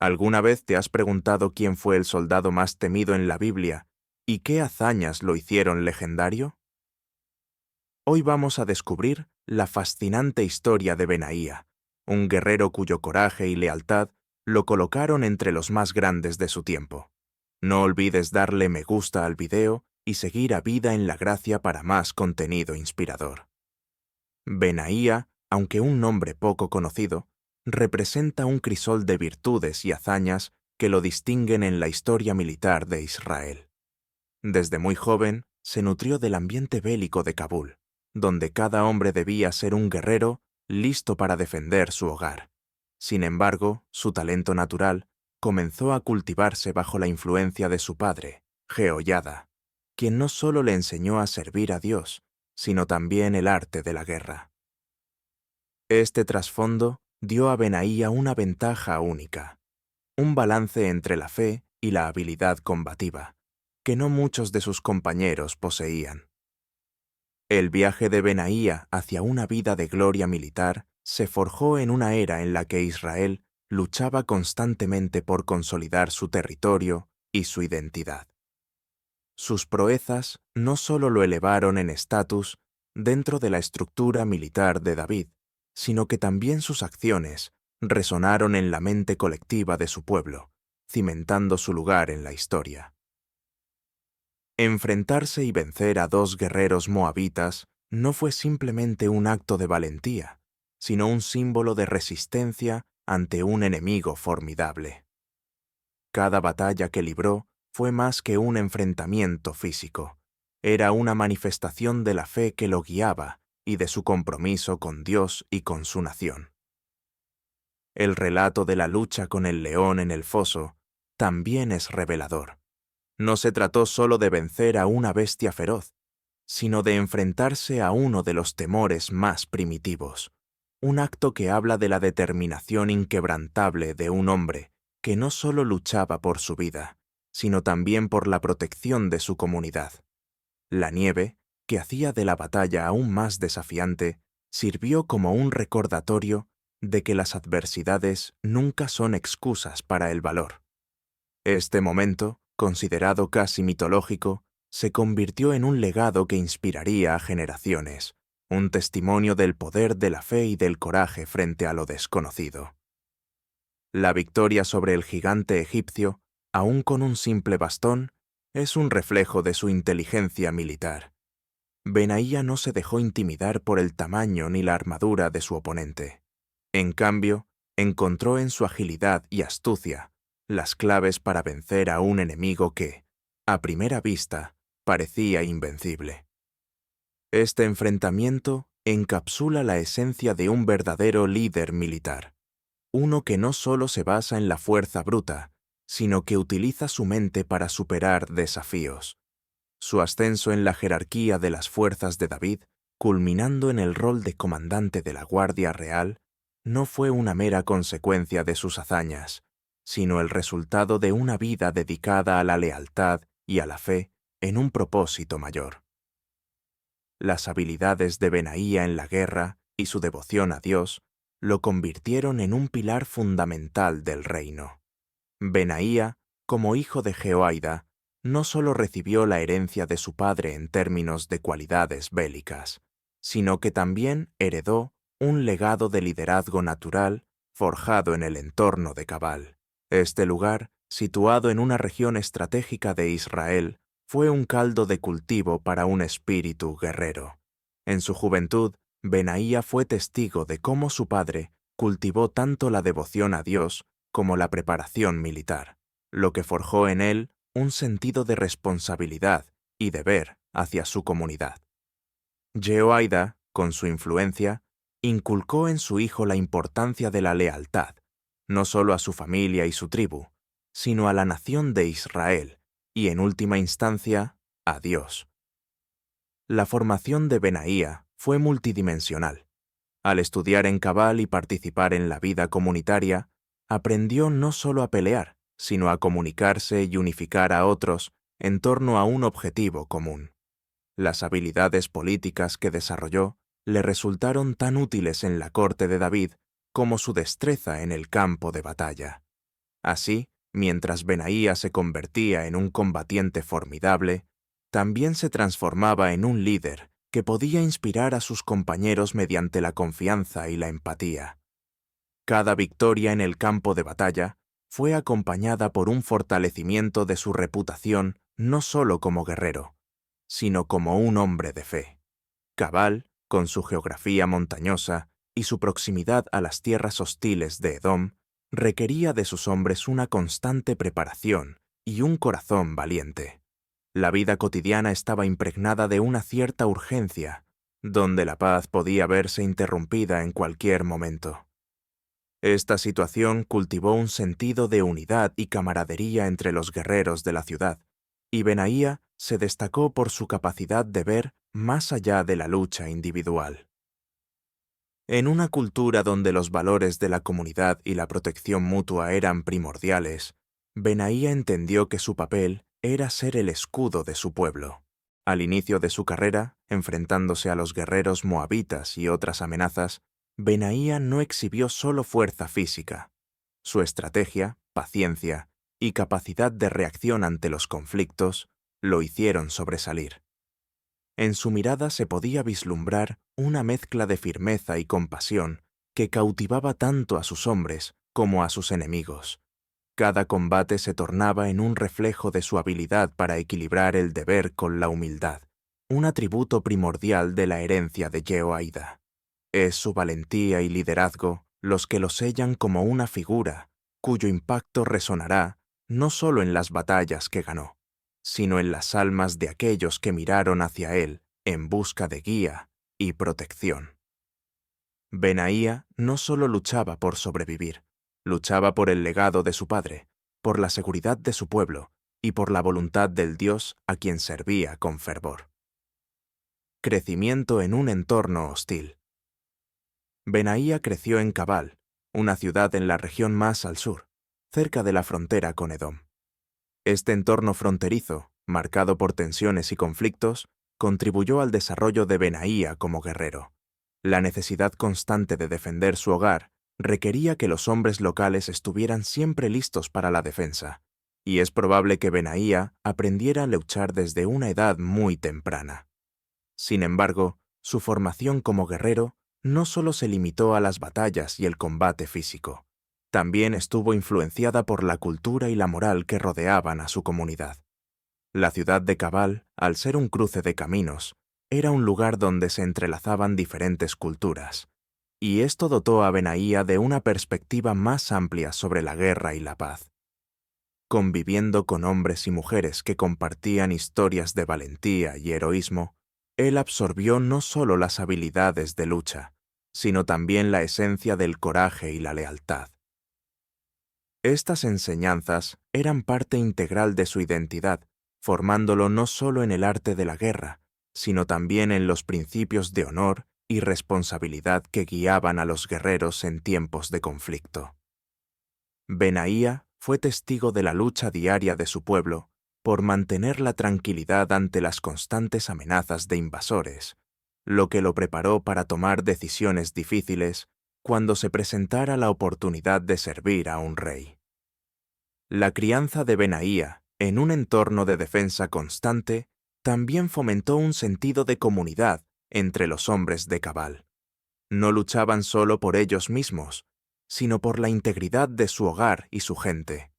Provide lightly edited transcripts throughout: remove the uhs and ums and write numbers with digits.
¿Alguna vez te has preguntado quién fue el soldado más temido en la Biblia y qué hazañas lo hicieron legendario? Hoy vamos a descubrir la fascinante historia de Benaía, un guerrero cuyo coraje y lealtad lo colocaron entre los más grandes de su tiempo. No olvides darle me gusta al video y seguir a Vida en la Gracia para más contenido inspirador. Benaía, aunque un nombre poco conocido, representa un crisol de virtudes y hazañas que lo distinguen en la historia militar de Israel. Desde muy joven, se nutrió del ambiente bélico de Kabul, donde cada hombre debía ser un guerrero listo para defender su hogar. Sin embargo, su talento natural comenzó a cultivarse bajo la influencia de su padre, Jehoiada, quien no solo le enseñó a servir a Dios, sino también el arte de la guerra. Este trasfondo dio a Benaía una ventaja única, un balance entre la fe y la habilidad combativa, que no muchos de sus compañeros poseían. El viaje de Benaía hacia una vida de gloria militar se forjó en una era en la que Israel luchaba constantemente por consolidar su territorio y su identidad. Sus proezas no solo lo elevaron en estatus dentro de la estructura militar de David, sino que también sus acciones resonaron en la mente colectiva de su pueblo, cimentando su lugar en la historia. Enfrentarse y vencer a 2 guerreros moabitas no fue simplemente un acto de valentía, sino un símbolo de resistencia ante un enemigo formidable. Cada batalla que libró fue más que un enfrentamiento físico. Era una manifestación de la fe que lo guiaba y de su compromiso con Dios y con su nación. El relato de la lucha con el león en el foso también es revelador. No se trató solo de vencer a una bestia feroz, sino de enfrentarse a uno de los temores más primitivos, un acto que habla de la determinación inquebrantable de un hombre que no solo luchaba por su vida, sino también por la protección de su comunidad. La nieve, que hacía de la batalla aún más desafiante, sirvió como un recordatorio de que las adversidades nunca son excusas para el valor. Este momento, considerado casi mitológico, se convirtió en un legado que inspiraría a generaciones, un testimonio del poder de la fe y del coraje frente a lo desconocido. La victoria sobre el gigante egipcio, aun con un simple bastón, es un reflejo de su inteligencia militar. Benaía no se dejó intimidar por el tamaño ni la armadura de su oponente. En cambio, encontró en su agilidad y astucia las claves para vencer a un enemigo que, a primera vista, parecía invencible. Este enfrentamiento encapsula la esencia de un verdadero líder militar, uno que no solo se basa en la fuerza bruta, sino que utiliza su mente para superar desafíos. Su ascenso en la jerarquía de las fuerzas de David, culminando en el rol de comandante de la Guardia Real, no fue una mera consecuencia de sus hazañas, sino el resultado de una vida dedicada a la lealtad y a la fe en un propósito mayor. Las habilidades de Benaía en la guerra y su devoción a Dios lo convirtieron en un pilar fundamental del reino. Benaía, como hijo de Jehoiada, no solo recibió la herencia de su padre en términos de cualidades bélicas, sino que también heredó un legado de liderazgo natural forjado en el entorno de Cabal. Este lugar, situado en una región estratégica de Israel, fue un caldo de cultivo para un espíritu guerrero. En su juventud, Benaía fue testigo de cómo su padre cultivó tanto la devoción a Dios como la preparación militar, lo que forjó en él un sentido de responsabilidad y deber hacia su comunidad. Jehoiada, con su influencia, inculcó en su hijo la importancia de la lealtad, no solo a su familia y su tribu, sino a la nación de Israel y, en última instancia, a Dios. La formación de Benaía fue multidimensional. Al estudiar en Cabal y participar en la vida comunitaria, aprendió no solo a pelear, sino a comunicarse y unificar a otros en torno a un objetivo común. Las habilidades políticas que desarrolló le resultaron tan útiles en la corte de David como su destreza en el campo de batalla. Así, mientras Benaía se convertía en un combatiente formidable, también se transformaba en un líder que podía inspirar a sus compañeros mediante la confianza y la empatía. Cada victoria en el campo de batalla fue acompañada por un fortalecimiento de su reputación no solo como guerrero, sino como un hombre de fe. Cabal, con su geografía montañosa y su proximidad a las tierras hostiles de Edom, requería de sus hombres una constante preparación y un corazón valiente. La vida cotidiana estaba impregnada de una cierta urgencia, donde la paz podía verse interrumpida en cualquier momento. Esta situación cultivó un sentido de unidad y camaradería entre los guerreros de la ciudad, y Benaía se destacó por su capacidad de ver más allá de la lucha individual. En una cultura donde los valores de la comunidad y la protección mutua eran primordiales, Benaía entendió que su papel era ser el escudo de su pueblo. Al inicio de su carrera, enfrentándose a los guerreros moabitas y otras amenazas, Benaía no exhibió solo fuerza física. Su estrategia, paciencia y capacidad de reacción ante los conflictos lo hicieron sobresalir. En su mirada se podía vislumbrar una mezcla de firmeza y compasión que cautivaba tanto a sus hombres como a sus enemigos. Cada combate se tornaba en un reflejo de su habilidad para equilibrar el deber con la humildad, un atributo primordial de la herencia de Jehoiada. Es su valentía y liderazgo los que lo sellan como una figura cuyo impacto resonará no solo en las batallas que ganó, sino en las almas de aquellos que miraron hacia él en busca de guía y protección. Benaía no solo luchaba por sobrevivir, luchaba por el legado de su padre, por la seguridad de su pueblo y por la voluntad del Dios a quien servía con fervor. Crecimiento en un entorno hostil. Benaía creció en Cabal, una ciudad en la región más al sur, cerca de la frontera con Edom. Este entorno fronterizo, marcado por tensiones y conflictos, contribuyó al desarrollo de Benaía como guerrero. La necesidad constante de defender su hogar requería que los hombres locales estuvieran siempre listos para la defensa, y es probable que Benaía aprendiera a luchar desde una edad muy temprana. Sin embargo, su formación como guerrero no solo se limitó a las batallas y el combate físico, también estuvo influenciada por la cultura y la moral que rodeaban a su comunidad. La ciudad de Cabal, al ser un cruce de caminos, era un lugar donde se entrelazaban diferentes culturas, y esto dotó a Benaía de una perspectiva más amplia sobre la guerra y la paz. Conviviendo con hombres y mujeres que compartían historias de valentía y heroísmo, él absorbió no solo las habilidades de lucha, sino también la esencia del coraje y la lealtad. Estas enseñanzas eran parte integral de su identidad, formándolo no solo en el arte de la guerra, sino también en los principios de honor y responsabilidad que guiaban a los guerreros en tiempos de conflicto. Benaía fue testigo de la lucha diaria de su pueblo por mantener la tranquilidad ante las constantes amenazas de invasores, lo que lo preparó para tomar decisiones difíciles cuando se presentara la oportunidad de servir a un rey. La crianza de Benaía, en un entorno de defensa constante, también fomentó un sentido de comunidad entre los hombres de Cabal. No luchaban solo por ellos mismos, sino por la integridad de su hogar y su gente.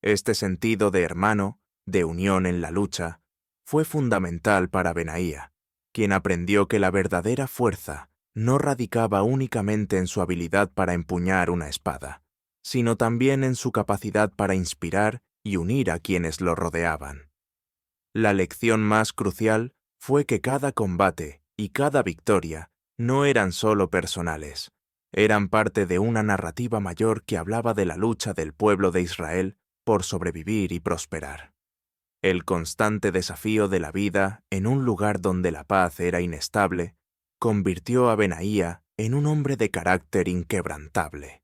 Este sentido de hermano, de unión en la lucha, fue fundamental para Benaía, quien aprendió que la verdadera fuerza no radicaba únicamente en su habilidad para empuñar una espada, sino también en su capacidad para inspirar y unir a quienes lo rodeaban. La lección más crucial fue que cada combate y cada victoria no eran solo personales, eran parte de una narrativa mayor que hablaba de la lucha del pueblo de Israel por sobrevivir y prosperar. El constante desafío de la vida en un lugar donde la paz era inestable convirtió a Benaía en un hombre de carácter inquebrantable.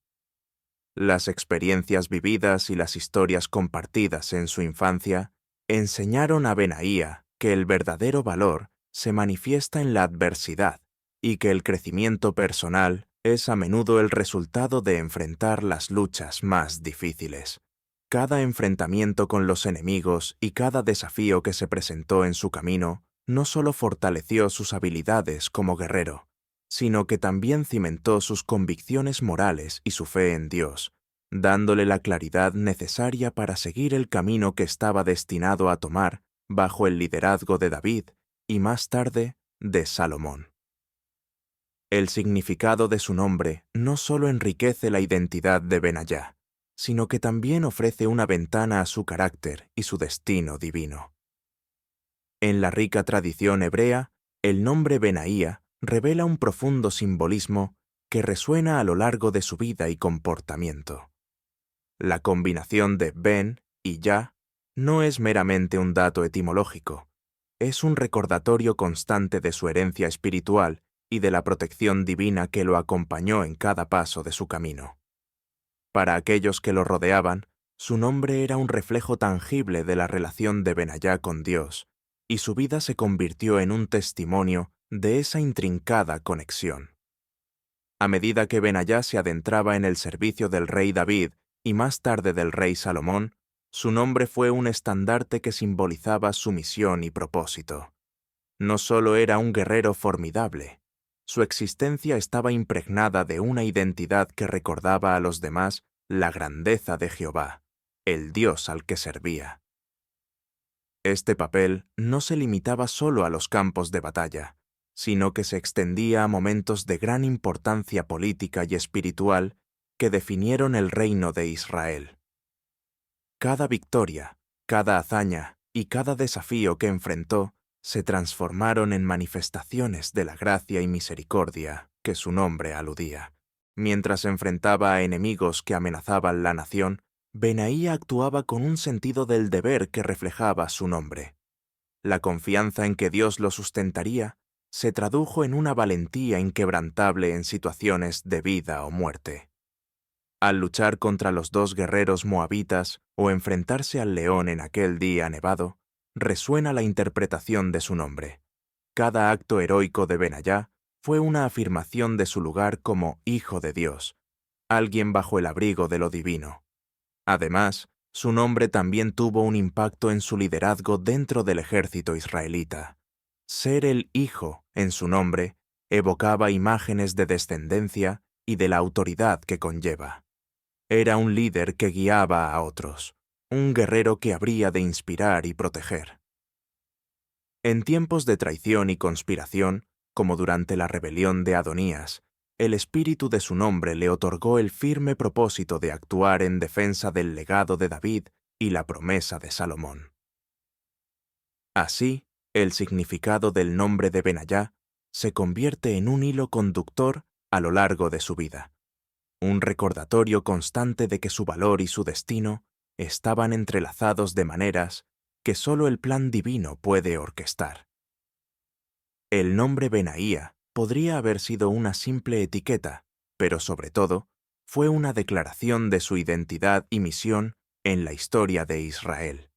Las experiencias vividas y las historias compartidas en su infancia enseñaron a Benaía que el verdadero valor se manifiesta en la adversidad y que el crecimiento personal es a menudo el resultado de enfrentar las luchas más difíciles. Cada enfrentamiento con los enemigos y cada desafío que se presentó en su camino no solo fortaleció sus habilidades como guerrero, sino que también cimentó sus convicciones morales y su fe en Dios, dándole la claridad necesaria para seguir el camino que estaba destinado a tomar bajo el liderazgo de David y más tarde de Salomón. El significado de su nombre no solo enriquece la identidad de Benayá, sino que también ofrece una ventana a su carácter y su destino divino. En la rica tradición hebrea, el nombre Benaía revela un profundo simbolismo que resuena a lo largo de su vida y comportamiento. La combinación de Ben y Ya no es meramente un dato etimológico, es un recordatorio constante de su herencia espiritual y de la protección divina que lo acompañó en cada paso de su camino. Para aquellos que lo rodeaban, su nombre era un reflejo tangible de la relación de Benayá con Dios, y su vida se convirtió en un testimonio de esa intrincada conexión. A medida que Benayá se adentraba en el servicio del rey David y más tarde del rey Salomón, su nombre fue un estandarte que simbolizaba su misión y propósito. No solo era un guerrero formidable, su existencia estaba impregnada de una identidad que recordaba a los demás la grandeza de Jehová, el Dios al que servía. Este papel no se limitaba solo a los campos de batalla, sino que se extendía a momentos de gran importancia política y espiritual que definieron el reino de Israel. Cada victoria, cada hazaña y cada desafío que enfrentó se transformaron en manifestaciones de la gracia y misericordia que su nombre aludía. Mientras enfrentaba a enemigos que amenazaban la nación, Benaía actuaba con un sentido del deber que reflejaba su nombre. La confianza en que Dios lo sustentaría se tradujo en una valentía inquebrantable en situaciones de vida o muerte. Al luchar contra los dos guerreros moabitas o enfrentarse al león en aquel día nevado, resuena la interpretación de su nombre. Cada acto heroico de Benayá fue una afirmación de su lugar como hijo de Dios, alguien bajo el abrigo de lo divino. Además, su nombre también tuvo un impacto en su liderazgo dentro del ejército israelita. Ser el hijo, en su nombre, evocaba imágenes de descendencia y de la autoridad que conlleva. Era un líder que guiaba a otros, un guerrero que habría de inspirar y proteger. En tiempos de traición y conspiración, como durante la rebelión de Adonías, el espíritu de su nombre le otorgó el firme propósito de actuar en defensa del legado de David y la promesa de Salomón. Así, el significado del nombre de Benayá se convierte en un hilo conductor a lo largo de su vida, un recordatorio constante de que su valor y su destino estaban entrelazados de maneras que solo el plan divino puede orquestar. El nombre Benaía podría haber sido una simple etiqueta, pero sobre todo, fue una declaración de su identidad y misión en la historia de Israel.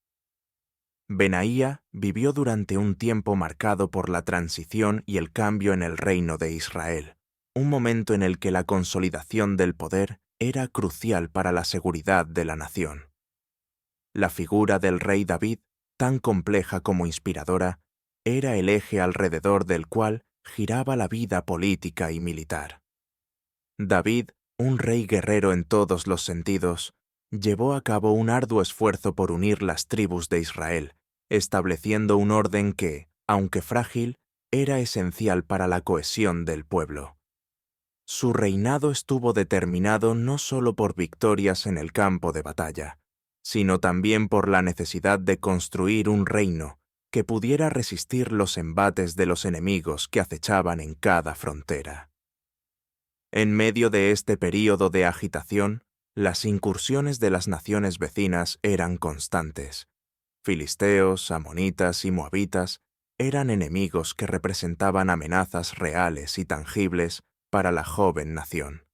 Benaía vivió durante un tiempo marcado por la transición y el cambio en el reino de Israel, un momento en el que la consolidación del poder era crucial para la seguridad de la nación. La figura del rey David, tan compleja como inspiradora, era el eje alrededor del cual giraba la vida política y militar. David, un rey guerrero en todos los sentidos, llevó a cabo un arduo esfuerzo por unir las tribus de Israel, estableciendo un orden que, aunque frágil, era esencial para la cohesión del pueblo. Su reinado estuvo determinado no solo por victorias en el campo de batalla, sino también por la necesidad de construir un reino que pudiera resistir los embates de los enemigos que acechaban en cada frontera. En medio de este período de agitación, las incursiones de las naciones vecinas eran constantes. Filisteos, amonitas y moabitas eran enemigos que representaban amenazas reales y tangibles para la joven nación.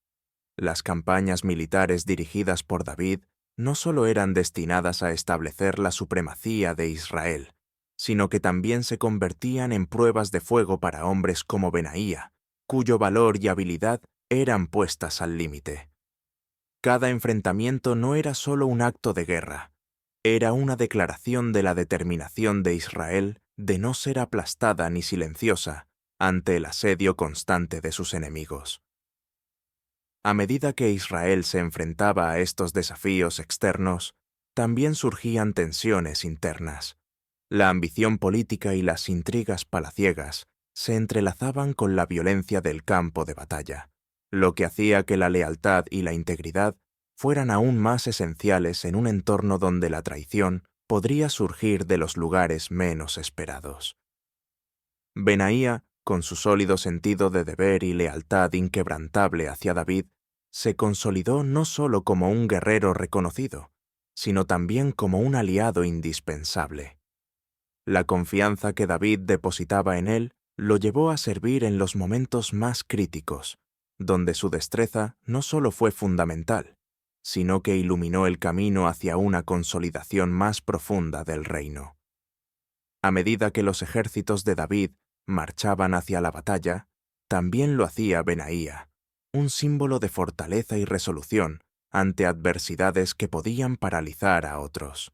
Las campañas militares dirigidas por David no solo eran destinadas a establecer la supremacía de Israel, sino que también se convertían en pruebas de fuego para hombres como Benaía, cuyo valor y habilidad eran puestas al límite. Cada enfrentamiento no era solo un acto de guerra, era una declaración de la determinación de Israel de no ser aplastada ni silenciosa ante el asedio constante de sus enemigos. A medida que Israel se enfrentaba a estos desafíos externos, también surgían tensiones internas. La ambición política y las intrigas palaciegas se entrelazaban con la violencia del campo de batalla, lo que hacía que la lealtad y la integridad fueran aún más esenciales en un entorno donde la traición podría surgir de los lugares menos esperados. Benaía, con su sólido sentido de deber y lealtad inquebrantable hacia David, se consolidó no solo como un guerrero reconocido, sino también como un aliado indispensable. La confianza que David depositaba en él lo llevó a servir en los momentos más críticos, donde su destreza no solo fue fundamental, sino que iluminó el camino hacia una consolidación más profunda del reino. A medida que los ejércitos de David marchaban hacia la batalla, también lo hacía Benaía, un símbolo de fortaleza y resolución ante adversidades que podían paralizar a otros.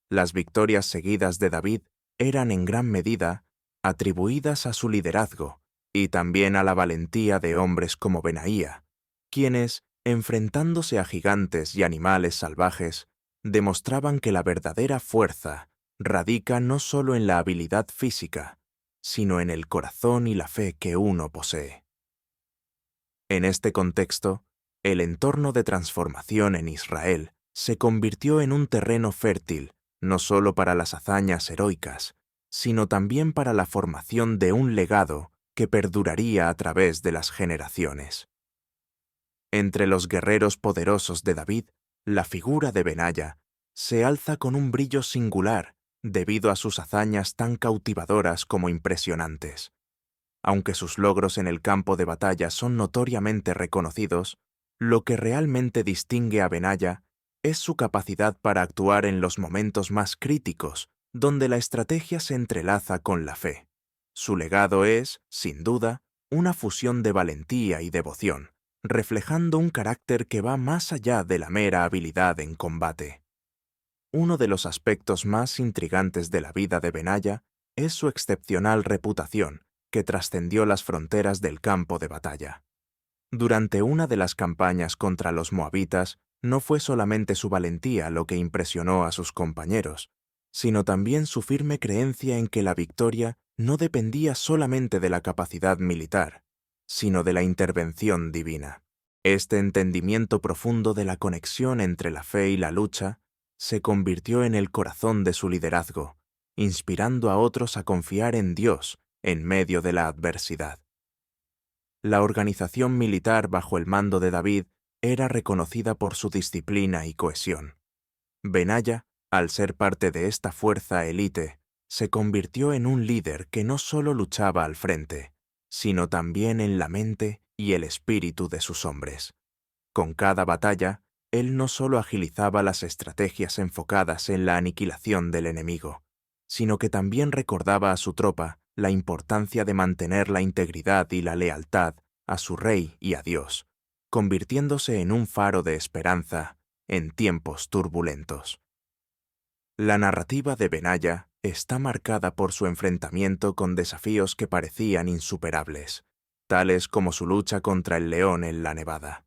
Las victorias seguidas de David eran en gran medida atribuidas a su liderazgo y también a la valentía de hombres como Benaía, quienes, enfrentándose a gigantes y animales salvajes, demostraban que la verdadera fuerza radica no solo en la habilidad física, sino en el corazón y la fe que uno posee. En este contexto, el entorno de transformación en Israel se convirtió en un terreno fértil no solo para las hazañas heroicas, sino también para la formación de un legado que perduraría a través de las generaciones. Entre los guerreros poderosos de David, la figura de Benaya se alza con un brillo singular debido a sus hazañas tan cautivadoras como impresionantes. Aunque sus logros en el campo de batalla son notoriamente reconocidos, lo que realmente distingue a Benaya es su capacidad para actuar en los momentos más críticos, donde la estrategia se entrelaza con la fe. Su legado es, sin duda, una fusión de valentía y devoción, reflejando un carácter que va más allá de la mera habilidad en combate. Uno de los aspectos más intrigantes de la vida de Benaya es su excepcional reputación, que trascendió las fronteras del campo de batalla. Durante una de las campañas contra los moabitas, no fue solamente su valentía lo que impresionó a sus compañeros, sino también su firme creencia en que la victoria no dependía solamente de la capacidad militar, sino de la intervención divina. Este entendimiento profundo de la conexión entre la fe y la lucha se convirtió en el corazón de su liderazgo, inspirando a otros a confiar en Dios en medio de la adversidad. La organización militar bajo el mando de David era reconocida por su disciplina y cohesión. Benaya, al ser parte de esta fuerza élite, se convirtió en un líder que no solo luchaba al frente, sino también en la mente y el espíritu de sus hombres. Con cada batalla, él no solo agilizaba las estrategias enfocadas en la aniquilación del enemigo, sino que también recordaba a su tropa la importancia de mantener la integridad y la lealtad a su rey y a Dios, convirtiéndose en un faro de esperanza en tiempos turbulentos. La narrativa de Benaya está marcada por su enfrentamiento con desafíos que parecían insuperables, tales como su lucha contra el león en la nevada.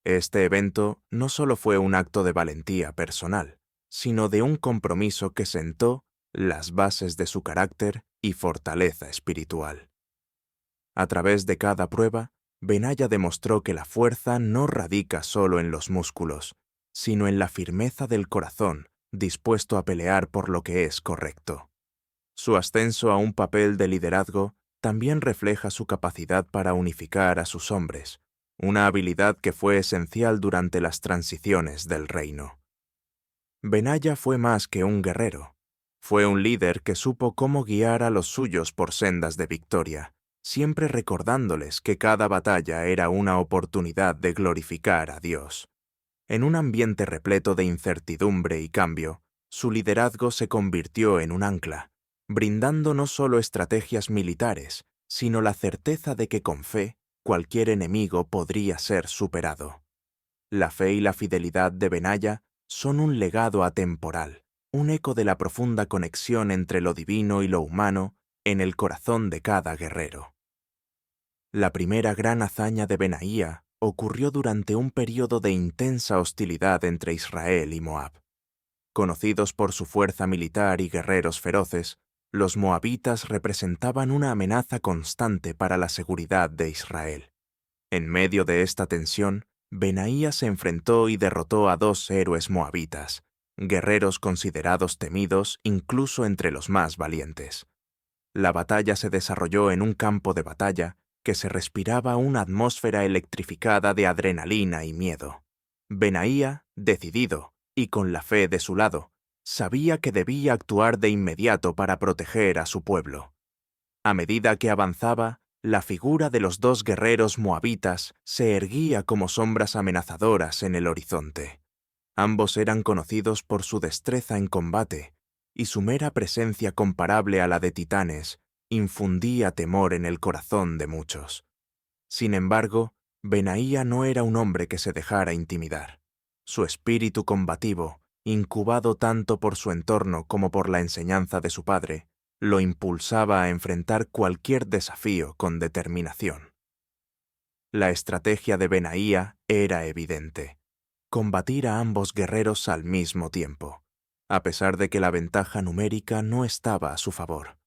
Este evento no solo fue un acto de valentía personal, sino de un compromiso que sentó las bases de su carácter y fortaleza espiritual. A través de cada prueba, Benaya demostró que la fuerza no radica solo en los músculos, sino en la firmeza del corazón dispuesto a pelear por lo que es correcto. Su ascenso a un papel de liderazgo también refleja su capacidad para unificar a sus hombres, una habilidad que fue esencial durante las transiciones del reino. Benaya fue más que un guerrero. Fue un líder que supo cómo guiar a los suyos por sendas de victoria, siempre recordándoles que cada batalla era una oportunidad de glorificar a Dios. En un ambiente repleto de incertidumbre y cambio, su liderazgo se convirtió en un ancla, brindando no solo estrategias militares, sino la certeza de que con fe cualquier enemigo podría ser superado. La fe y la fidelidad de Benaya son un legado atemporal, un eco de la profunda conexión entre lo divino y lo humano en el corazón de cada guerrero. La primera gran hazaña de Benaía ocurrió durante un período de intensa hostilidad entre Israel y Moab. Conocidos por su fuerza militar y guerreros feroces, los moabitas representaban una amenaza constante para la seguridad de Israel. En medio de esta tensión, Benaía se enfrentó y derrotó a 2 héroes moabitas, guerreros considerados temidos incluso entre los más valientes. La batalla se desarrolló en un campo de batalla que se respiraba una atmósfera electrificada de adrenalina y miedo. Benaía, decidido y con la fe de su lado, sabía que debía actuar de inmediato para proteger a su pueblo. A medida que avanzaba, la figura de los 2 guerreros moabitas se erguía como sombras amenazadoras en el horizonte. Ambos eran conocidos por su destreza en combate, y su mera presencia comparable a la de titanes infundía temor en el corazón de muchos. Sin embargo, Benaía no era un hombre que se dejara intimidar. Su espíritu combativo, incubado tanto por su entorno como por la enseñanza de su padre, lo impulsaba a enfrentar cualquier desafío con determinación. La estrategia de Benaía era evidente: combatir a ambos guerreros al mismo tiempo, a pesar de que la ventaja numérica no estaba a su favor.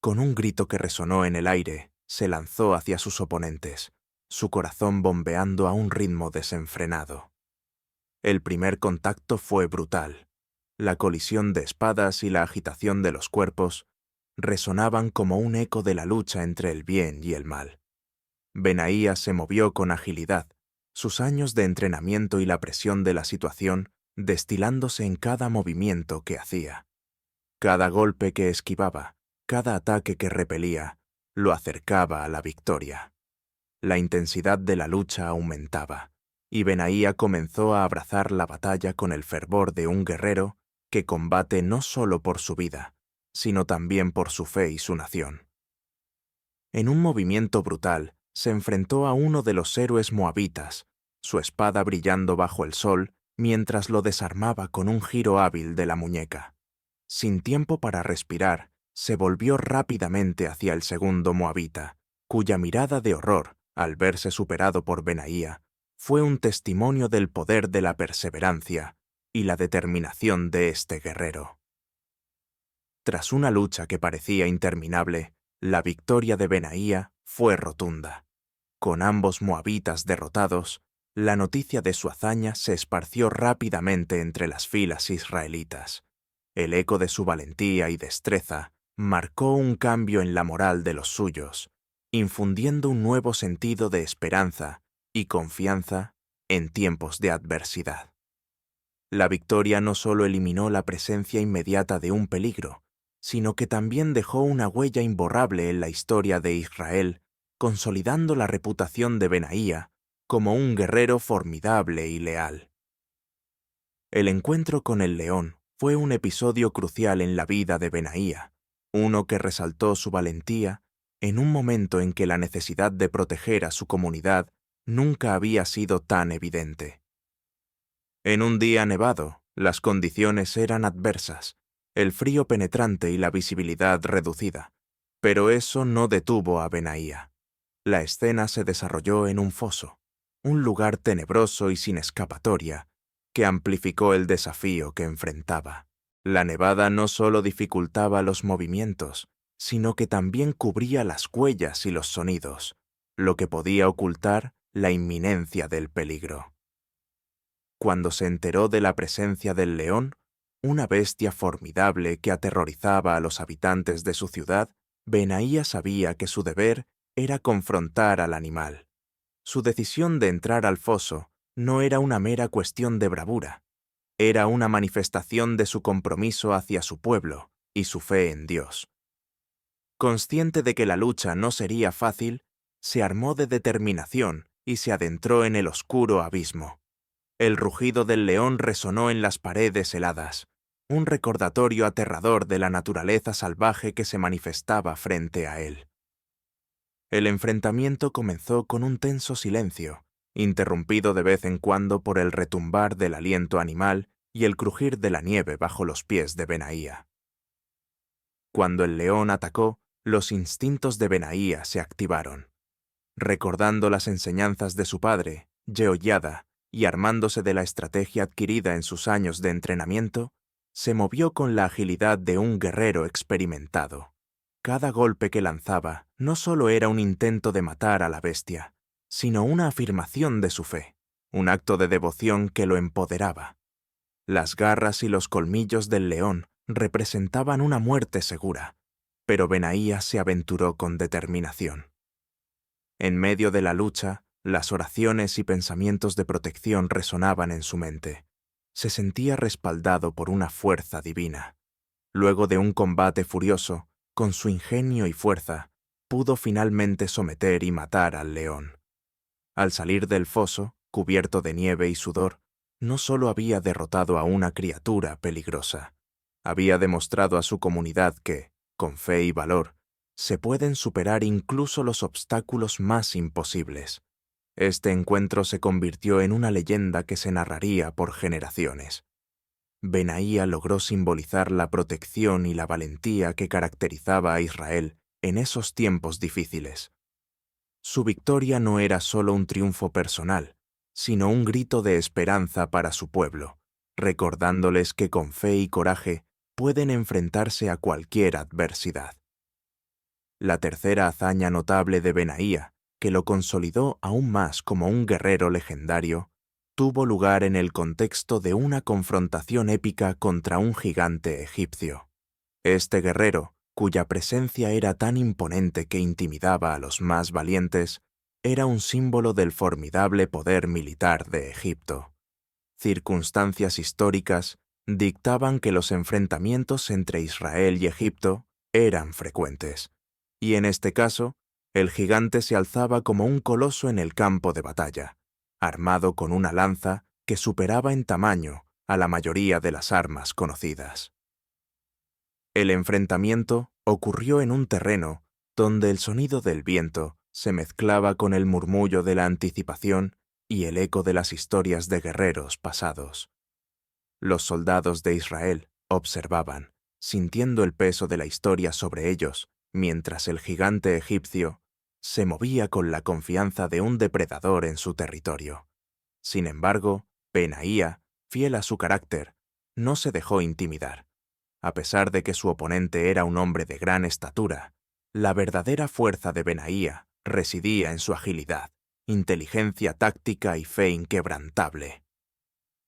Con un grito que resonó en el aire, se lanzó hacia sus oponentes, su corazón bombeando a un ritmo desenfrenado. El primer contacto fue brutal. La colisión de espadas y la agitación de los cuerpos resonaban como un eco de la lucha entre el bien y el mal. Benaía se movió con agilidad, sus años de entrenamiento y la presión de la situación destilándose en cada movimiento que hacía. Cada golpe que esquivaba, cada ataque que repelía, lo acercaba a la victoria. La intensidad de la lucha aumentaba, y Benaía comenzó a abrazar la batalla con el fervor de un guerrero que combate no solo por su vida, sino también por su fe y su nación. En un movimiento brutal, se enfrentó a uno de los héroes moabitas, su espada brillando bajo el sol mientras lo desarmaba con un giro hábil de la muñeca. Sin tiempo para respirar, se volvió rápidamente hacia el segundo moabita, cuya mirada de horror, al verse superado por Benaía, fue un testimonio del poder de la perseverancia y la determinación de este guerrero. Tras una lucha que parecía interminable, la victoria de Benaía fue rotunda. Con ambos moabitas derrotados, la noticia de su hazaña se esparció rápidamente entre las filas israelitas. El eco de su valentía y destreza marcó un cambio en la moral de los suyos, infundiendo un nuevo sentido de esperanza y confianza en tiempos de adversidad. La victoria no solo eliminó la presencia inmediata de un peligro, sino que también dejó una huella imborrable en la historia de Israel, consolidando la reputación de Benaía como un guerrero formidable y leal. El encuentro con el león fue un episodio crucial en la vida de Benaía, uno que resaltó su valentía en un momento en que la necesidad de proteger a su comunidad nunca había sido tan evidente. En un día nevado, las condiciones eran adversas, el frío penetrante y la visibilidad reducida, pero eso no detuvo a Benaía. La escena se desarrolló en un foso, un lugar tenebroso y sin escapatoria, que amplificó el desafío que enfrentaba. La nevada no solo dificultaba los movimientos, sino que también cubría las huellas y los sonidos, lo que podía ocultar la inminencia del peligro. Cuando se enteró de la presencia del león, una bestia formidable que aterrorizaba a los habitantes de su ciudad, Benaía sabía que su deber era confrontar al animal. Su decisión de entrar al foso no era una mera cuestión de bravura, era una manifestación de su compromiso hacia su pueblo y su fe en Dios. Consciente de que la lucha no sería fácil, se armó de determinación y se adentró en el oscuro abismo. El rugido del león resonó en las paredes heladas, un recordatorio aterrador de la naturaleza salvaje que se manifestaba frente a él. El enfrentamiento comenzó con un tenso silencio, interrumpido de vez en cuando por el retumbar del aliento animal y el crujir de la nieve bajo los pies de Benaía. Cuando el león atacó, los instintos de Benaía se activaron. Recordando las enseñanzas de su padre, Jehoiada, y armándose de la estrategia adquirida en sus años de entrenamiento, se movió con la agilidad de un guerrero experimentado. Cada golpe que lanzaba no solo era un intento de matar a la bestia, sino una afirmación de su fe, un acto de devoción que lo empoderaba. Las garras y los colmillos del león representaban una muerte segura, pero Benaía se aventuró con determinación. En medio de la lucha, las oraciones y pensamientos de protección resonaban en su mente. Se sentía respaldado por una fuerza divina. Luego de un combate furioso, con su ingenio y fuerza, pudo finalmente someter y matar al león. Al salir del foso, cubierto de nieve y sudor, no solo había derrotado a una criatura peligrosa, había demostrado a su comunidad que, con fe y valor, se pueden superar incluso los obstáculos más imposibles. Este encuentro se convirtió en una leyenda que se narraría por generaciones. Benaía logró simbolizar la protección y la valentía que caracterizaba a Israel en esos tiempos difíciles. Su victoria no era solo un triunfo personal, sino un grito de esperanza para su pueblo, recordándoles que con fe y coraje pueden enfrentarse a cualquier adversidad. La tercera hazaña notable de Benaía, que lo consolidó aún más como un guerrero legendario, tuvo lugar en el contexto de una confrontación épica contra un gigante egipcio. Este guerrero, cuya presencia era tan imponente que intimidaba a los más valientes, era un símbolo del formidable poder militar de Egipto. Circunstancias históricas dictaban que los enfrentamientos entre Israel y Egipto eran frecuentes, y en este caso, el gigante se alzaba como un coloso en el campo de batalla, armado con una lanza que superaba en tamaño a la mayoría de las armas conocidas. El enfrentamiento ocurrió en un terreno donde el sonido del viento se mezclaba con el murmullo de la anticipación y el eco de las historias de guerreros pasados. Los soldados de Israel observaban, sintiendo el peso de la historia sobre ellos, mientras el gigante egipcio se movía con la confianza de un depredador en su territorio. Sin embargo, Benaía, fiel a su carácter, no se dejó intimidar. A pesar de que su oponente era un hombre de gran estatura, la verdadera fuerza de Benaía residía en su agilidad, inteligencia táctica y fe inquebrantable.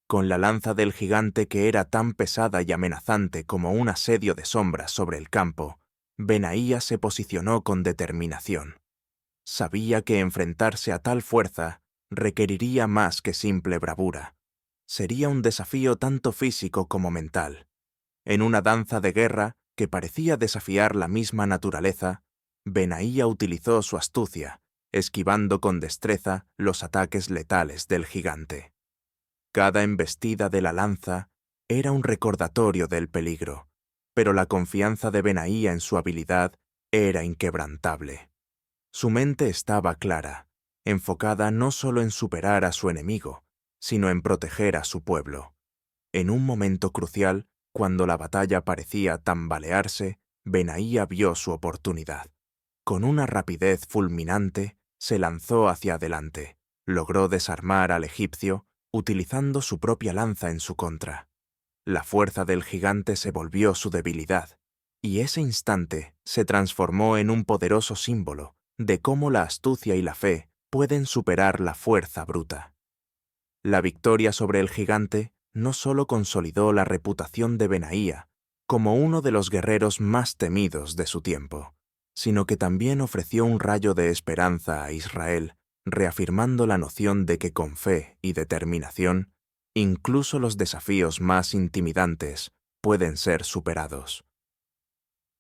Con la lanza del gigante que era tan pesada y amenazante como un asedio de sombras sobre el campo, Benaía se posicionó con determinación. Sabía que enfrentarse a tal fuerza requeriría más que simple bravura. Sería un desafío tanto físico como mental. En una danza de guerra que parecía desafiar la misma naturaleza, Benaía utilizó su astucia, esquivando con destreza los ataques letales del gigante. Cada embestida de la lanza era un recordatorio del peligro, pero la confianza de Benaía en su habilidad era inquebrantable. Su mente estaba clara, enfocada no solo en superar a su enemigo, sino en proteger a su pueblo. En un momento crucial, cuando la batalla parecía tambalearse, Benaía vio su oportunidad. Con una rapidez fulminante, se lanzó hacia adelante. Logró desarmar al egipcio, utilizando su propia lanza en su contra. La fuerza del gigante se volvió su debilidad, y ese instante se transformó en un poderoso símbolo de cómo la astucia y la fe pueden superar la fuerza bruta. La victoria sobre el gigante no solo consolidó la reputación de Benaía como uno de los guerreros más temidos de su tiempo, sino que también ofreció un rayo de esperanza a Israel, reafirmando la noción de que con fe y determinación, incluso los desafíos más intimidantes pueden ser superados.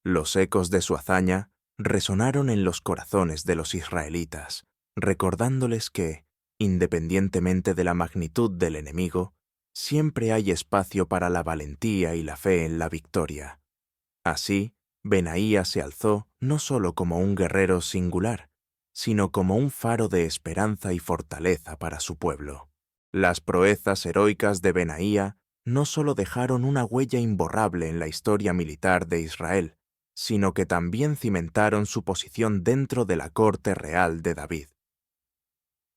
Los ecos de su hazaña resonaron en los corazones de los israelitas, recordándoles que, independientemente de la magnitud del enemigo, siempre hay espacio para la valentía y la fe en la victoria. Así, Benaía se alzó no solo como un guerrero singular, sino como un faro de esperanza y fortaleza para su pueblo. Las proezas heroicas de Benaía no solo dejaron una huella imborrable en la historia militar de Israel, sino que también cimentaron su posición dentro de la corte real de David.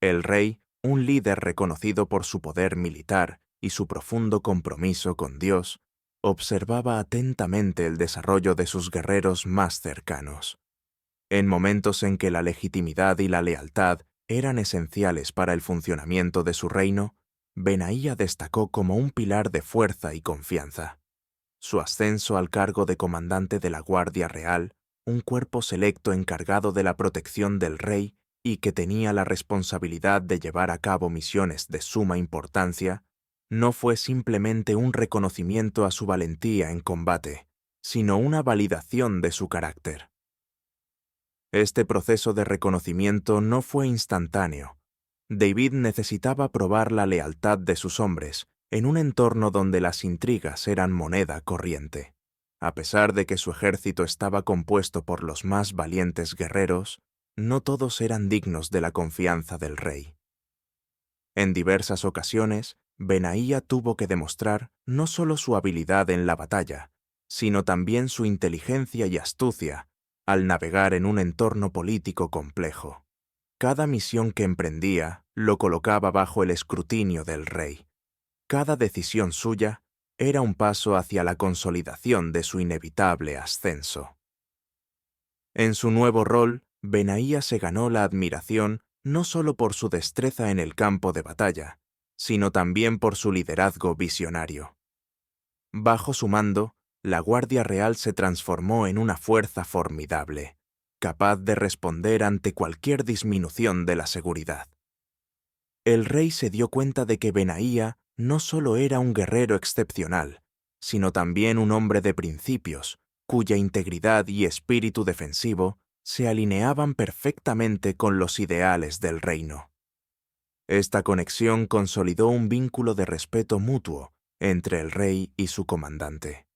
El rey, un líder reconocido por su poder militar y su profundo compromiso con Dios, observaba atentamente el desarrollo de sus guerreros más cercanos. En momentos en que la legitimidad y la lealtad eran esenciales para el funcionamiento de su reino, Benaía destacó como un pilar de fuerza y confianza. Su ascenso al cargo de comandante de la Guardia Real, un cuerpo selecto encargado de la protección del rey y que tenía la responsabilidad de llevar a cabo misiones de suma importancia, no fue simplemente un reconocimiento a su valentía en combate, sino una validación de su carácter. Este proceso de reconocimiento no fue instantáneo. David necesitaba probar la lealtad de sus hombres en un entorno donde las intrigas eran moneda corriente. A pesar de que su ejército estaba compuesto por los más valientes guerreros, no todos eran dignos de la confianza del rey. En diversas ocasiones, Benaía tuvo que demostrar no solo su habilidad en la batalla, sino también su inteligencia y astucia al navegar en un entorno político complejo. Cada misión que emprendía lo colocaba bajo el escrutinio del rey. Cada decisión suya era un paso hacia la consolidación de su inevitable ascenso. En su nuevo rol, Benaía se ganó la admiración no solo por su destreza en el campo de batalla, sino también por su liderazgo visionario. Bajo su mando, la Guardia Real se transformó en una fuerza formidable, capaz de responder ante cualquier disminución de la seguridad. El rey se dio cuenta de que Benaía no solo era un guerrero excepcional, sino también un hombre de principios, cuya integridad y espíritu defensivo se alineaban perfectamente con los ideales del reino. Esta conexión consolidó un vínculo de respeto mutuo entre el rey y su comandante.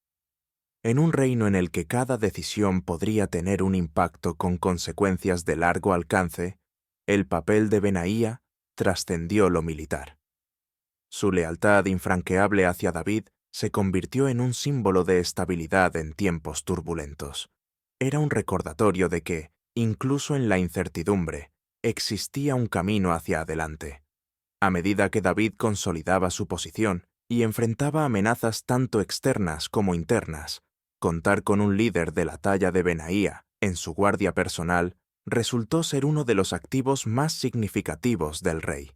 En un reino en el que cada decisión podría tener un impacto con consecuencias de largo alcance, el papel de Benaía trascendió lo militar. Su lealtad infranqueable hacia David se convirtió en un símbolo de estabilidad en tiempos turbulentos. Era un recordatorio de que, incluso en la incertidumbre, existía un camino hacia adelante. A medida que David consolidaba su posición y enfrentaba amenazas tanto externas como internas, contar con un líder de la talla de Benaía en su guardia personal resultó ser uno de los activos más significativos del rey.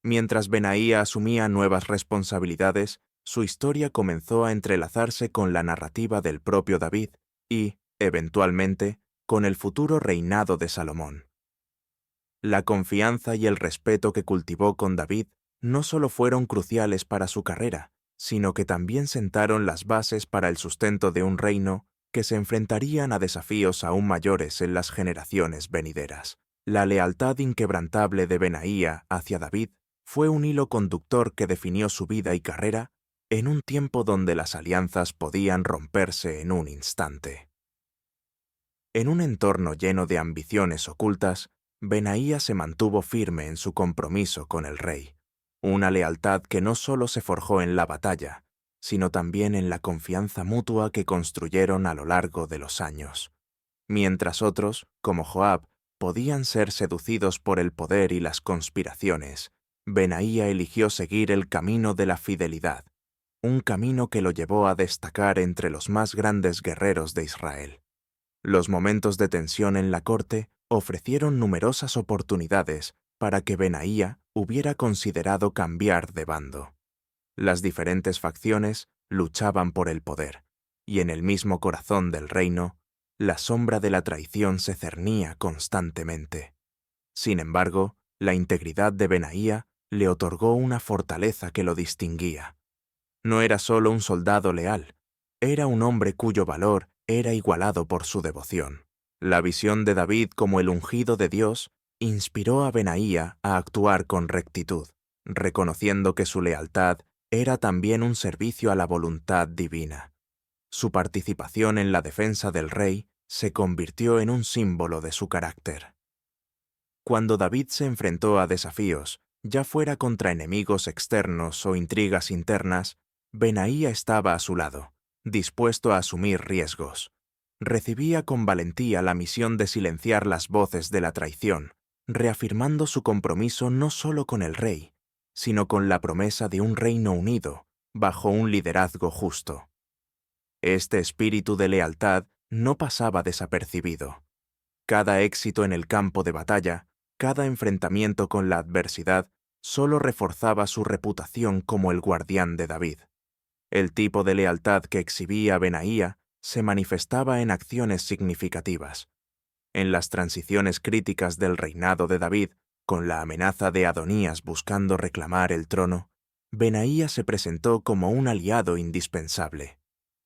Mientras Benaía asumía nuevas responsabilidades, su historia comenzó a entrelazarse con la narrativa del propio David y, eventualmente, con el futuro reinado de Salomón. La confianza y el respeto que cultivó con David no solo fueron cruciales para su carrera, sino que también sentaron las bases para el sustento de un reino que se enfrentarían a desafíos aún mayores en las generaciones venideras. La lealtad inquebrantable de Benaía hacia David fue un hilo conductor que definió su vida y carrera en un tiempo donde las alianzas podían romperse en un instante. En un entorno lleno de ambiciones ocultas, Benaía se mantuvo firme en su compromiso con el rey, una lealtad que no solo se forjó en la batalla, sino también en la confianza mutua que construyeron a lo largo de los años. Mientras otros, como Joab, podían ser seducidos por el poder y las conspiraciones, Benaía eligió seguir el camino de la fidelidad, un camino que lo llevó a destacar entre los más grandes guerreros de Israel. Los momentos de tensión en la corte ofrecieron numerosas oportunidades para que Benaía hubiera considerado cambiar de bando. Las diferentes facciones luchaban por el poder, y en el mismo corazón del reino, la sombra de la traición se cernía constantemente. Sin embargo, la integridad de Benaía le otorgó una fortaleza que lo distinguía. No era solo un soldado leal, era un hombre cuyo valor era igualado por su devoción. La visión de David como el ungido de Dios inspiró a Benaía a actuar con rectitud, reconociendo que su lealtad era también un servicio a la voluntad divina. Su participación en la defensa del rey se convirtió en un símbolo de su carácter. Cuando David se enfrentó a desafíos, ya fuera contra enemigos externos o intrigas internas, Benaía estaba a su lado, dispuesto a asumir riesgos. Recibía con valentía la misión de silenciar las voces de la traición, reafirmando su compromiso no solo con el rey, sino con la promesa de un reino unido, bajo un liderazgo justo. Este espíritu de lealtad no pasaba desapercibido. Cada éxito en el campo de batalla, cada enfrentamiento con la adversidad, solo reforzaba su reputación como el guardián de David. El tipo de lealtad que exhibía Benaía se manifestaba en acciones significativas. En las transiciones críticas del reinado de David, con la amenaza de Adonías buscando reclamar el trono, Benaía se presentó como un aliado indispensable.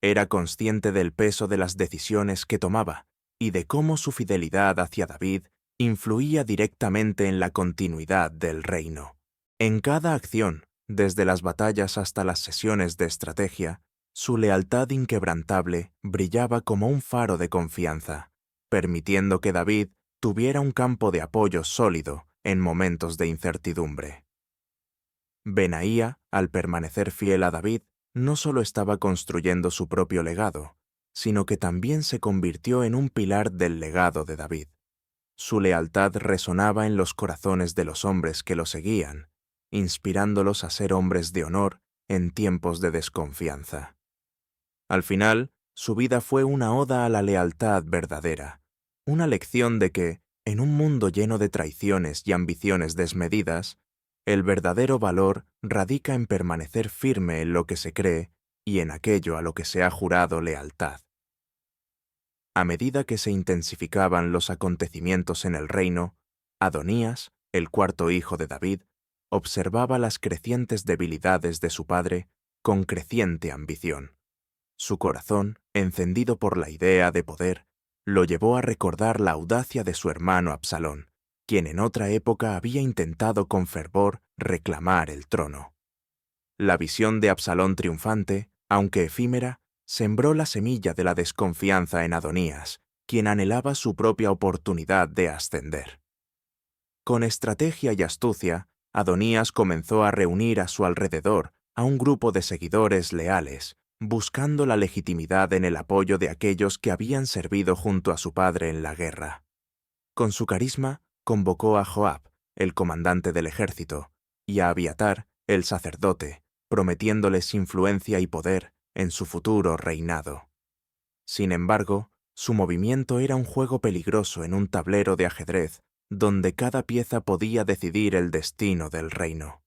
Era consciente del peso de las decisiones que tomaba y de cómo su fidelidad hacia David influía directamente en la continuidad del reino. En cada acción, desde las batallas hasta las sesiones de estrategia, su lealtad inquebrantable brillaba como un faro de confianza, permitiendo que David tuviera un campo de apoyo sólido en momentos de incertidumbre. Benaía, al permanecer fiel a David, no solo estaba construyendo su propio legado, sino que también se convirtió en un pilar del legado de David. Su lealtad resonaba en los corazones de los hombres que lo seguían, inspirándolos a ser hombres de honor en tiempos de desconfianza. Al final, su vida fue una oda a la lealtad verdadera, una lección de que, en un mundo lleno de traiciones y ambiciones desmedidas, el verdadero valor radica en permanecer firme en lo que se cree y en aquello a lo que se ha jurado lealtad. A medida que se intensificaban los acontecimientos en el reino, Adonías, el cuarto hijo de David, observaba las crecientes debilidades de su padre con creciente ambición. Su corazón, encendido por la idea de poder, lo llevó a recordar la audacia de su hermano Absalón, quien en otra época había intentado con fervor reclamar el trono. La visión de Absalón triunfante, aunque efímera, sembró la semilla de la desconfianza en Adonías, quien anhelaba su propia oportunidad de ascender. Con estrategia y astucia, Adonías comenzó a reunir a su alrededor a un grupo de seguidores leales, buscando la legitimidad en el apoyo de aquellos que habían servido junto a su padre en la guerra. Con su carisma, convocó a Joab, el comandante del ejército, y a Abiatar, el sacerdote, prometiéndoles influencia y poder en su futuro reinado. Sin embargo, su movimiento era un juego peligroso en un tablero de ajedrez donde cada pieza podía decidir el destino del reino.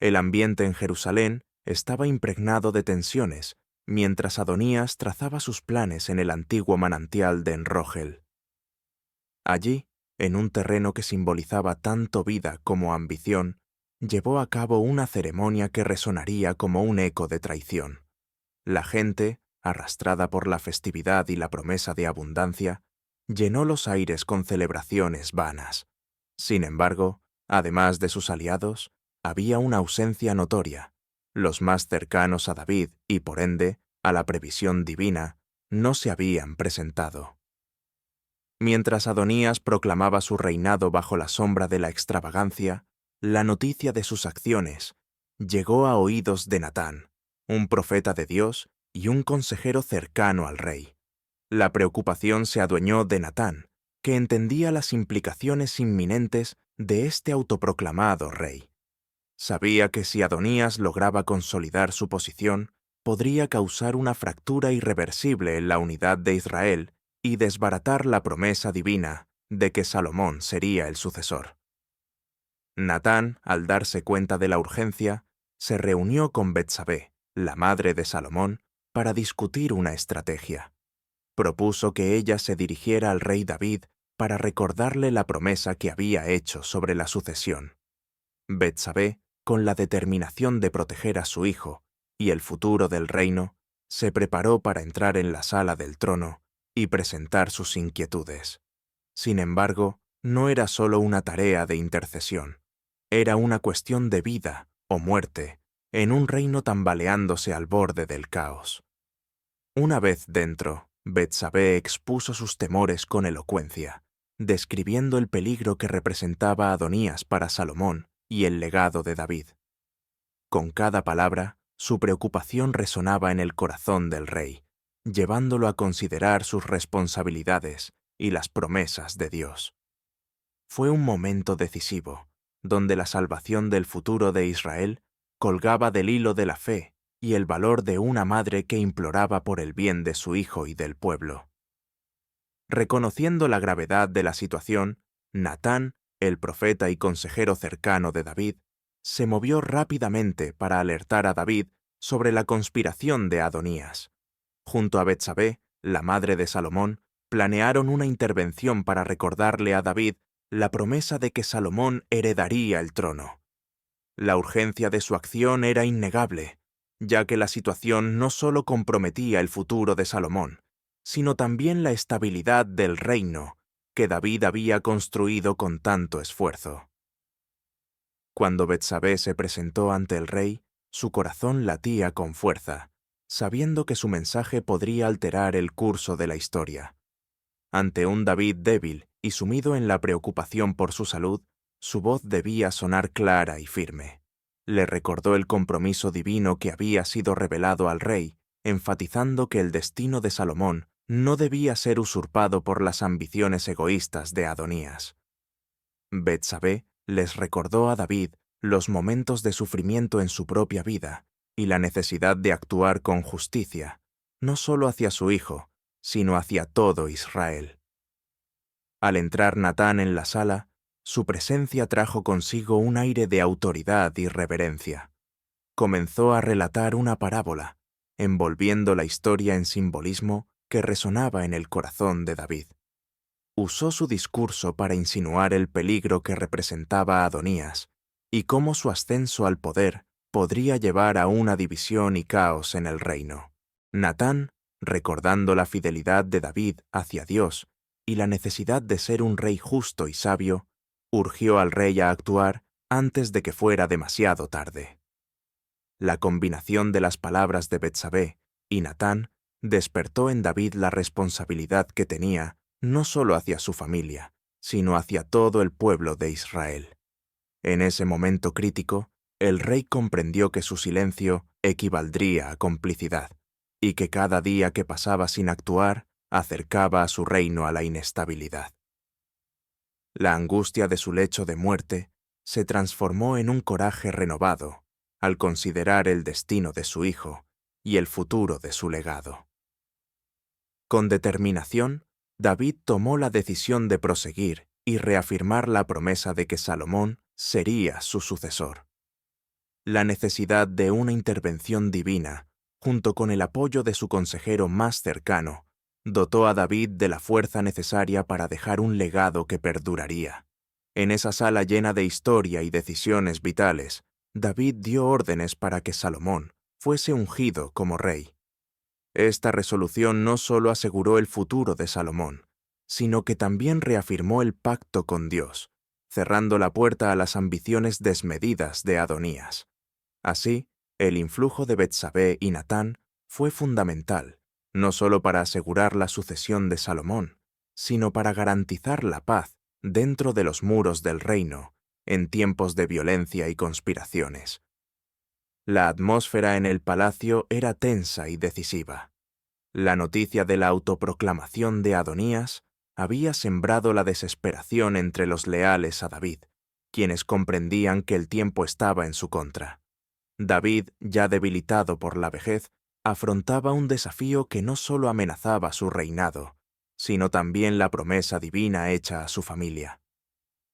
El ambiente en Jerusalén estaba impregnado de tensiones, mientras Adonías trazaba sus planes en el antiguo manantial de Enrogel. Allí, en un terreno que simbolizaba tanto vida como ambición, llevó a cabo una ceremonia que resonaría como un eco de traición. La gente, arrastrada por la festividad y la promesa de abundancia, llenó los aires con celebraciones vanas. Sin embargo, además de sus aliados, había una ausencia notoria. Los más cercanos a David y, por ende, a la previsión divina, no se habían presentado. Mientras Adonías proclamaba su reinado bajo la sombra de la extravagancia, la noticia de sus acciones llegó a oídos de Natán, un profeta de Dios y un consejero cercano al rey. La preocupación se adueñó de Natán, que entendía las implicaciones inminentes de este autoproclamado rey. Sabía que si Adonías lograba consolidar su posición, podría causar una fractura irreversible en la unidad de Israel y desbaratar la promesa divina de que Salomón sería el sucesor. Natán, al darse cuenta de la urgencia, se reunió con Betsabé, la madre de Salomón, para discutir una estrategia. Propuso que ella se dirigiera al rey David para recordarle la promesa que había hecho sobre la sucesión. Betsabé, con la determinación de proteger a su hijo y el futuro del reino, se preparó para entrar en la sala del trono y presentar sus inquietudes. Sin embargo, no era solo una tarea de intercesión, era una cuestión de vida o muerte en un reino tambaleándose al borde del caos. Una vez dentro, Betsabé expuso sus temores con elocuencia, describiendo el peligro que representaba Adonías para Salomón y el legado de David. Con cada palabra, su preocupación resonaba en el corazón del rey, llevándolo a considerar sus responsabilidades y las promesas de Dios. Fue un momento decisivo, donde la salvación del futuro de Israel colgaba del hilo de la fe y el valor de una madre que imploraba por el bien de su hijo y del pueblo. Reconociendo la gravedad de la situación, Natán, el profeta y consejero cercano de David, se movió rápidamente para alertar a David sobre la conspiración de Adonías. Junto a Betsabé, la madre de Salomón, planearon una intervención para recordarle a David la promesa de que Salomón heredaría el trono. La urgencia de su acción era innegable, ya que la situación no solo comprometía el futuro de Salomón, sino también la estabilidad del reino que David había construido con tanto esfuerzo. Cuando Betsabé se presentó ante el rey, su corazón latía con fuerza, sabiendo que su mensaje podría alterar el curso de la historia. Ante un David débil y sumido en la preocupación por su salud, su voz debía sonar clara y firme. Le recordó el compromiso divino que había sido revelado al rey, enfatizando que el destino de Salomón no debía ser usurpado por las ambiciones egoístas de Adonías. Betsabé les recordó a David los momentos de sufrimiento en su propia vida y la necesidad de actuar con justicia, no solo hacia su hijo, sino hacia todo Israel. Al entrar Natán en la sala, su presencia trajo consigo un aire de autoridad y reverencia. Comenzó a relatar una parábola, envolviendo la historia en simbolismo que resonaba en el corazón de David. Usó su discurso para insinuar el peligro que representaba Adonías y cómo su ascenso al poder podría llevar a una división y caos en el reino. Natán, recordando la fidelidad de David hacia Dios y la necesidad de ser un rey justo y sabio, urgió al rey a actuar antes de que fuera demasiado tarde. La combinación de las palabras de Betsabé y Natán despertó en David la responsabilidad que tenía no solo hacia su familia, sino hacia todo el pueblo de Israel. En ese momento crítico, el rey comprendió que su silencio equivaldría a complicidad, y que cada día que pasaba sin actuar acercaba a su reino a la inestabilidad. La angustia de su lecho de muerte se transformó en un coraje renovado al considerar el destino de su hijo y el futuro de su legado. Con determinación, David tomó la decisión de proseguir y reafirmar la promesa de que Salomón sería su sucesor. La necesidad de una intervención divina, junto con el apoyo de su consejero más cercano, dotó a David de la fuerza necesaria para dejar un legado que perduraría. En esa sala llena de historia y decisiones vitales, David dio órdenes para que Salomón fuese ungido como rey. Esta resolución no solo aseguró el futuro de Salomón, sino que también reafirmó el pacto con Dios, cerrando la puerta a las ambiciones desmedidas de Adonías. Así, el influjo de Betsabé y Natán fue fundamental, no solo para asegurar la sucesión de Salomón, sino para garantizar la paz dentro de los muros del reino, en tiempos de violencia y conspiraciones. La atmósfera en el palacio era tensa y decisiva. La noticia de la autoproclamación de Adonías había sembrado la desesperación entre los leales a David, quienes comprendían que el tiempo estaba en su contra. David, ya debilitado por la vejez, afrontaba un desafío que no solo amenazaba su reinado, sino también la promesa divina hecha a su familia.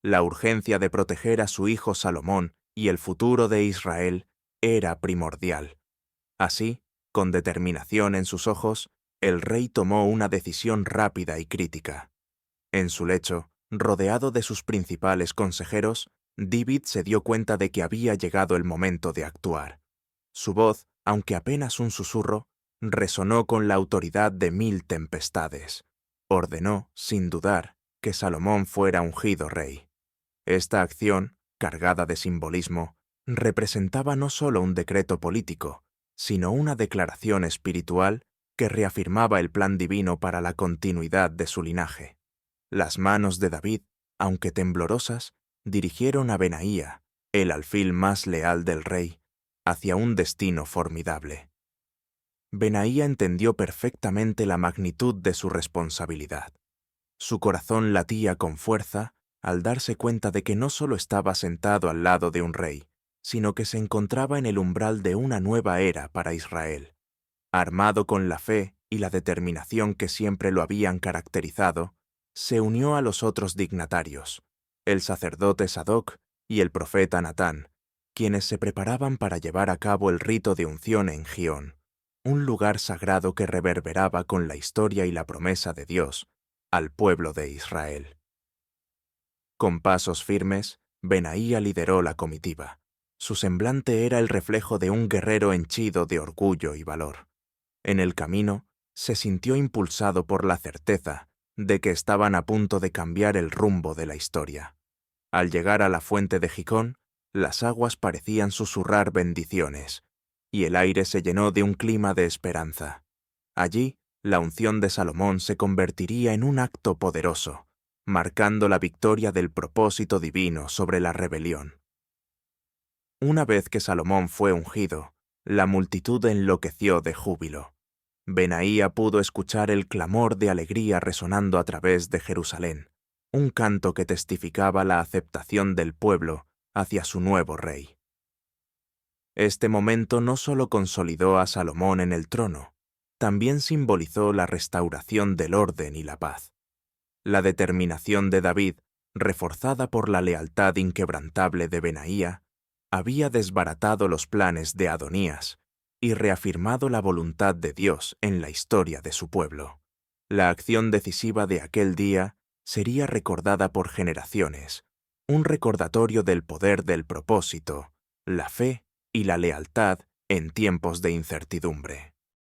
La urgencia de proteger a su hijo Salomón y el futuro de Israel era primordial. Así, con determinación en sus ojos, el rey tomó una decisión rápida y crítica. En su lecho, rodeado de sus principales consejeros, David se dio cuenta de que había llegado el momento de actuar. Su voz, aunque apenas un susurro, resonó con la autoridad de 1000 tempestades. Ordenó, sin dudar, que Salomón fuera ungido rey. Esta acción, cargada de simbolismo, representaba no solo un decreto político, sino una declaración espiritual que reafirmaba el plan divino para la continuidad de su linaje. Las manos de David, aunque temblorosas, dirigieron a Benaía, el alfil más leal del rey, hacia un destino formidable. Benaía entendió perfectamente la magnitud de su responsabilidad. Su corazón latía con fuerza al darse cuenta de que no solo estaba sentado al lado de un rey, sino que se encontraba en el umbral de una nueva era para Israel. Armado con la fe y la determinación que siempre lo habían caracterizado, se unió a los otros dignatarios, el sacerdote Sadoc y el profeta Natán, quienes se preparaban para llevar a cabo el rito de unción en Gión, un lugar sagrado que reverberaba con la historia y la promesa de Dios al pueblo de Israel. Con pasos firmes, Benaía lideró la comitiva. Su semblante era el reflejo de un guerrero henchido de orgullo y valor. En el camino, se sintió impulsado por la certeza de que estaban a punto de cambiar el rumbo de la historia. Al llegar a la fuente de Gicón, las aguas parecían susurrar bendiciones, y el aire se llenó de un clima de esperanza. Allí, la unción de Salomón se convertiría en un acto poderoso, marcando la victoria del propósito divino sobre la rebelión. Una vez que Salomón fue ungido, la multitud enloqueció de júbilo. Benaía pudo escuchar el clamor de alegría resonando a través de Jerusalén, un canto que testificaba la aceptación del pueblo hacia su nuevo rey. Este momento no solo consolidó a Salomón en el trono, también simbolizó la restauración del orden y la paz. La determinación de David, reforzada por la lealtad inquebrantable de Benaía, había desbaratado los planes de Adonías y reafirmado la voluntad de Dios en la historia de su pueblo. La acción decisiva de aquel día sería recordada por generaciones, un recordatorio del poder del propósito, la fe y la lealtad en tiempos de incertidumbre.